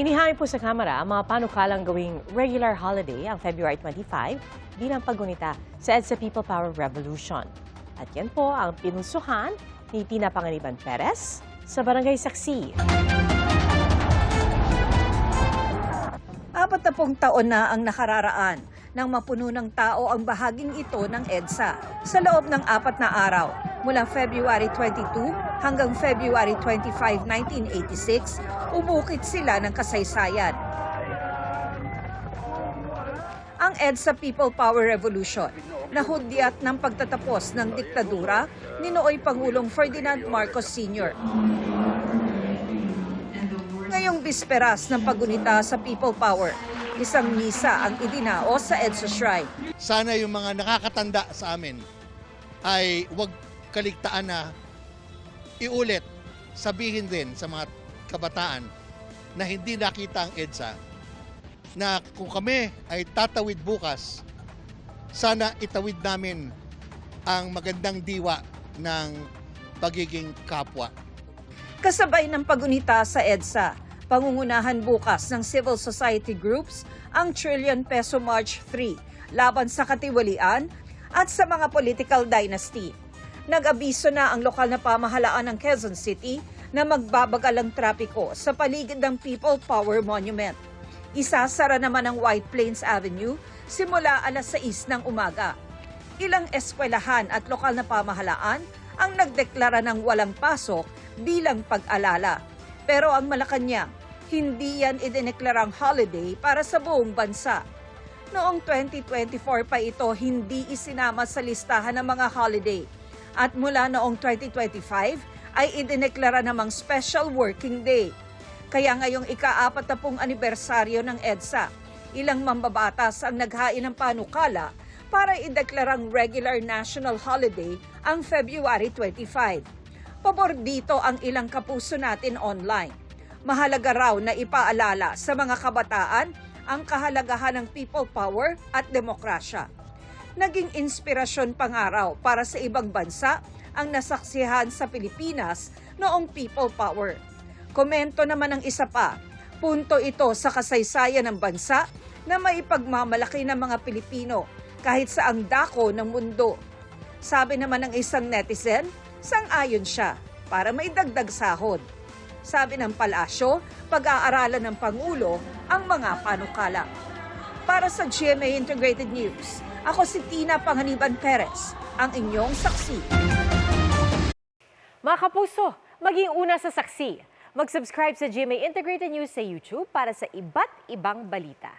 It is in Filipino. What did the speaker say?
Inihain po sa Kamara ang mga panukalang gawing regular holiday ang February 25 bilang paggunita sa EDSA People Power Revolution. At yan po ang pinunsuhan ni Tina Panganiban Perez sa Barangay Saksi. 40 taon na ang nakararaan nang mapuno ng tao ang bahaging ito ng EDSA sa loob ng 4 na araw mula February 22 hanggang February 25, 1986, umukit sila ng kasaysayan. Ang EDSA People Power Revolution na hudyat ng pagtatapos ng diktadura ni nooy Pangulong Ferdinand Marcos Sr. Ngayong bisperas ng paggunita sa People Power, isang misa ang idinaos sa EDSA Shrine. Sana yung mga nakakatanda sa amin ay huwag kaligtaan na iulit, sabihin din sa mga kabataan na hindi nakita ang EDSA na kung kami ay tatawid bukas, sana itawid namin ang magandang diwa ng pagiging kapwa. Kasabay ng paggunita sa EDSA, pangungunahan bukas ng civil society groups ang Trillion Peso March 3 laban sa katiwalian at sa mga political dynasty. Nag-abiso na ang lokal na pamahalaan ng Quezon City na magbabagal ang trapiko sa paligid ng People Power Monument. Isasara naman ang White Plains Avenue simula alas 6 ng umaga. Ilang eskwelahan at lokal na pamahalaan ang nagdeklara ng walang pasok bilang pag-alala. Pero ang Malacanang, hindi yan idineklarang holiday para sa buong bansa. Noong 2024 pa ito hindi isinama sa listahan ng mga holiday. At mula noong 2025 ay idineklara namang special working day. Kaya ngayong ika-40 anibersaryo ng EDSA, ilang mambabatas ang naghain ng panukala para ideklarang regular national holiday ang February 25. Pabor dito ang ilang kapuso natin online. Mahalaga raw na ipaalala sa mga kabataan ang kahalagahan ng people power at demokrasya. Naging inspirasyon pangaraw para sa ibang bansa ang nasaksihan sa Pilipinas noong people power. Komento naman ng isa pa, punto ito sa kasaysayan ng bansa na maipagmamalaki ng mga Pilipino kahit sa ang dako ng mundo. Sabi naman ng isang netizen, sang-ayon siya para maidagdag sahod. Sabi ng palasyo, pag-aaralan ng Pangulo ang mga panukala. Para sa GMA Integrated News, ako si Tina Panganiban Perez, ang inyong saksi. Mga kapuso, maging una sa Saksi. Mag-subscribe sa GMA Integrated News sa YouTube para sa iba't ibang balita.